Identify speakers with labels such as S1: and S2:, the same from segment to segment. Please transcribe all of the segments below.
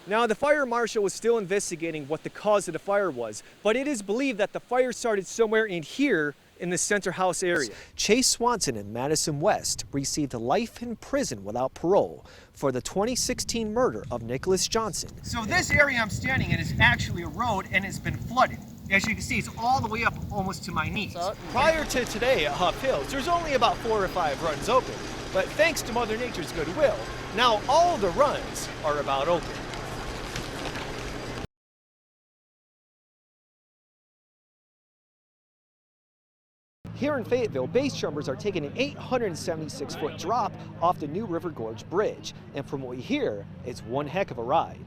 S1: Now, the fire marshal is still investigating what the cause of the fire was, but it is believed that the fire started somewhere in here in the center house area. Chase Swanson in Madison West received life in prison without parole for the 2016 murder of Nicholas Johnson. So this area I'm standing in is actually a road and it's been flooded. As you can see, it's all the way up almost to my knees. Prior to today at Huff Hills, there's only about 4 or 5 runs open. But thanks to Mother Nature's goodwill, now all the runs are about open. Here in Fayetteville, base jumpers are taking an 876-foot drop off the New River Gorge Bridge. And from what we hear, it's one heck of a ride.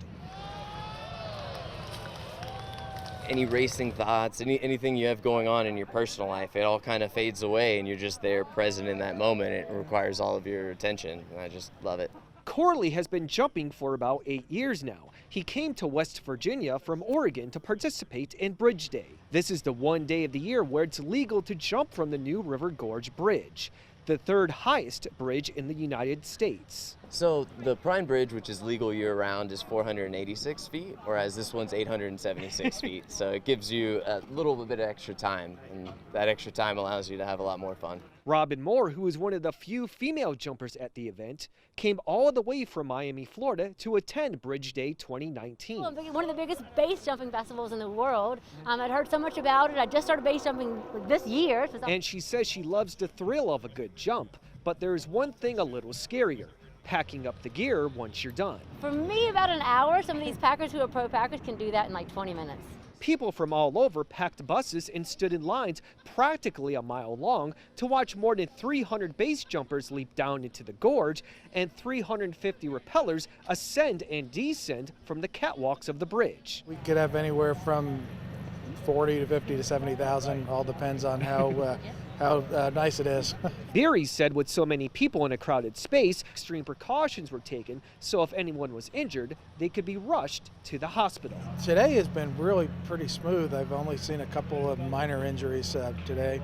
S2: Any racing thoughts, anything you have going on in your personal life, it all kind of fades away and you're just there present in that moment. It requires all of your attention, and I just love it.
S1: Corley has been jumping for about 8 years now. He came to West Virginia from Oregon to participate in Bridge Day. This is the one day of the year where it's legal to jump from the New River Gorge Bridge, the 3rd highest bridge in the United States.
S2: So the Prime Bridge, which is legal year-round, is 486 feet, whereas this one's 876 feet. So it gives you a little bit of extra time, and that extra time allows you to have a lot more fun.
S1: Robin Moore, who is one of the few female jumpers at the event, came all the way from Miami, Florida to attend Bridge Day 2019.
S3: One of the biggest base jumping festivals in the world. I'd heard so much about it. I just started base jumping this year.
S1: And she says she loves the thrill of a good jump, but there's one thing a little scarier: packing up the gear once you're done.
S3: For me, about an hour. Some of these packers who are pro packers can do that in like 20 minutes.
S1: People from all over packed buses and stood in lines practically a mile long to watch more than 300 base jumpers leap down into the gorge and 350 rappellers ascend and descend from the catwalks of the bridge.
S4: We could have anywhere from 40 to 50 to 70,000, all depends on how nice it is.
S1: Beery said with so many people in a crowded space, extreme precautions were taken so if anyone was injured, they could be rushed to the hospital.
S4: Today has been really pretty smooth. I've only seen a couple of minor injuries today.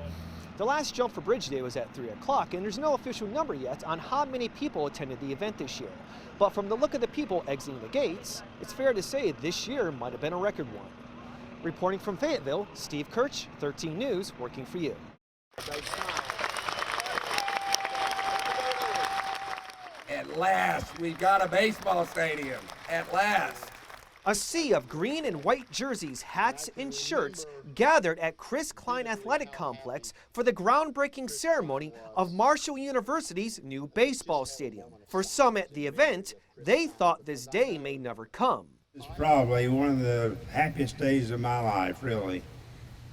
S1: The last jump for Bridge Day was at 3 o'clock, and there's no official number yet on how many people attended the event this year. But from the look of the people exiting the gates, it's fair to say this year might have been a record one. Reporting from Fayetteville, Steve Kirch, 13 News, working for you.
S5: At last, we've got a baseball stadium. At last.
S1: A sea of green and white jerseys, hats, and shirts gathered at Chris Klein Athletic Complex for the groundbreaking ceremony of Marshall University's new baseball stadium. For some at the event, they thought this day may never come.
S6: It's probably one of the happiest days of my life, really.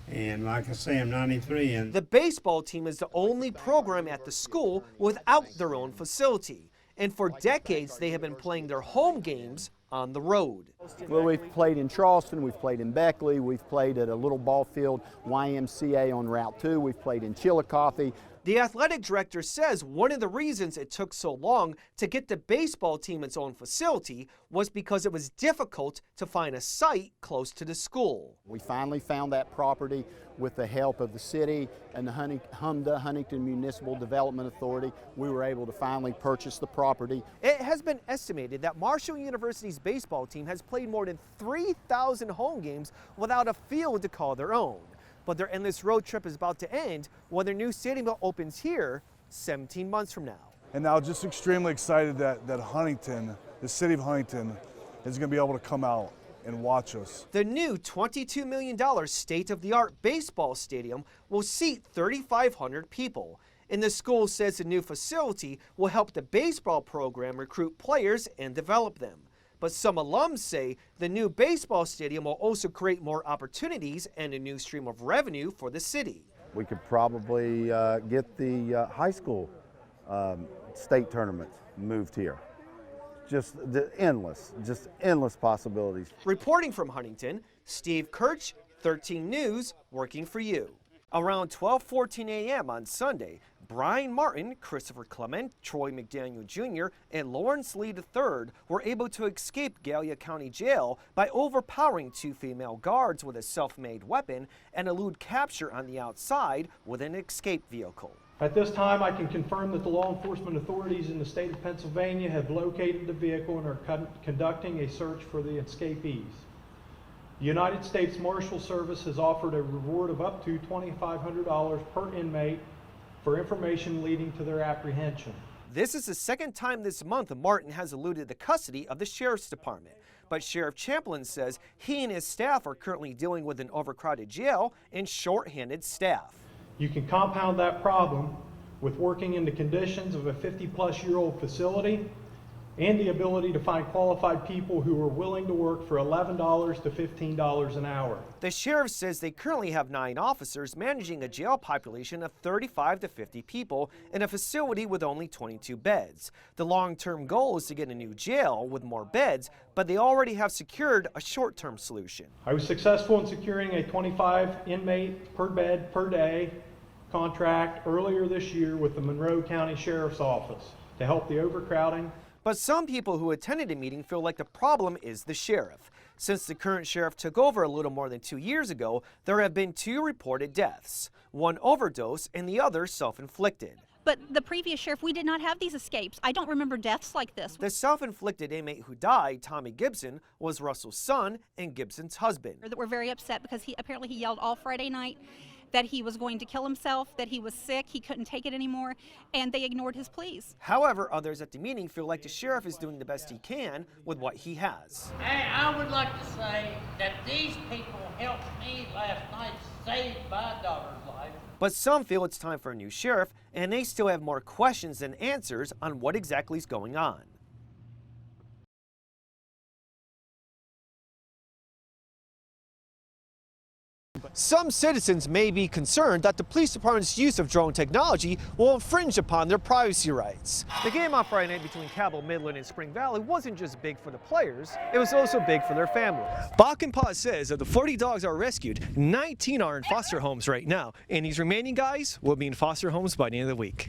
S6: And like I say, I'm 93. And
S1: the baseball team is the only program at the school without their own facility. And for decades, they have been playing their home games on the road.
S7: Well, we've played in Charleston, we've played in Beckley, we've played at a little ball field, YMCA on Route 2, we've played in Chillicothe.
S1: The athletic director says one of the reasons it took so long to get the baseball team its own facility was because it was difficult to find a site close to the school.
S7: We finally found that property with the help of the city and the HMDA, Huntington Municipal Development Authority. We were able to finally purchase the property.
S1: It has been estimated that Marshall University's baseball team has played more than 3,000 home games without a field to call their own. But their endless road trip is about to end when their new stadium opens here 17 months from now.
S8: And now just extremely excited that Huntington, the city of Huntington, is going to be able to come out and watch us.
S1: The new $22 million state-of-the-art baseball stadium will seat 3,500 people. And the school says the new facility will help the baseball program recruit players and develop them. But some alums say the new baseball stadium will also create more opportunities and a new stream of revenue for the city.
S9: We could probably get the high school state tournament moved here. Just endless possibilities.
S1: Reporting from Huntington, Steve Kirch, 13 News, working for you. Around 12:14 a.m. on Sunday, Brian Martin, Christopher Clement, Troy McDaniel Jr., and Lawrence Lee III were able to escape Gallia County Jail by overpowering 2 female guards with a self-made weapon and elude capture on the outside with an escape vehicle.
S10: At this time, I can confirm that the law enforcement authorities in the state of Pennsylvania have located the vehicle and are conducting a search for the escapees. The United States Marshal Service has offered a reward of up to $2,500 per inmate for information leading to their apprehension.
S1: This is the second time this month Martin has eluded the custody of the Sheriff's Department. But Sheriff Champlin says he and his staff are currently dealing with an overcrowded jail and short-handed staff.
S10: You can compound that problem with working in the conditions of a 50-plus-year-old facility and the ability to find qualified people who are willing to work for $11 to $15 an hour.
S1: The sheriff says they currently have 9 officers managing a jail population of 35 to 50 people in a facility with only 22 beds. The long-term goal is to get a new jail with more beds, but they already have secured a short-term solution.
S10: I was successful in securing a 25 inmate per bed per day contract earlier this year with the Monroe County Sheriff's Office to help the overcrowding.
S1: But some people who attended the meeting feel like the problem is the sheriff. Since the current sheriff took over a little more than 2 years ago, there have been 2 reported deaths, one overdose and the other self-inflicted.
S11: But the previous sheriff, we did not have these escapes. I don't remember deaths like this.
S1: The self-inflicted inmate who died, Tommy Gibson, was Russell's son and Gibson's husband.
S11: That were very upset because he yelled all Friday night that he was going to kill himself, that he was sick, he couldn't take it anymore, and they ignored his pleas.
S1: However, others at the meeting feel like the sheriff is doing the best he can with what he has.
S12: Hey, I would like to say that these people helped me last night save my daughter's life.
S1: But some feel it's time for a new sheriff, and they still have more questions than answers on what exactly is going on. Some citizens may be concerned that the police department's use of drone technology will infringe upon their privacy rights. The game on Friday night between Cabell, Midland, and Spring Valley wasn't just big for the players, it was also big for their families. Bach and Pa says of the 40 dogs are rescued, 19 are in foster homes right now, and these remaining guys will be in foster homes by the end of the week.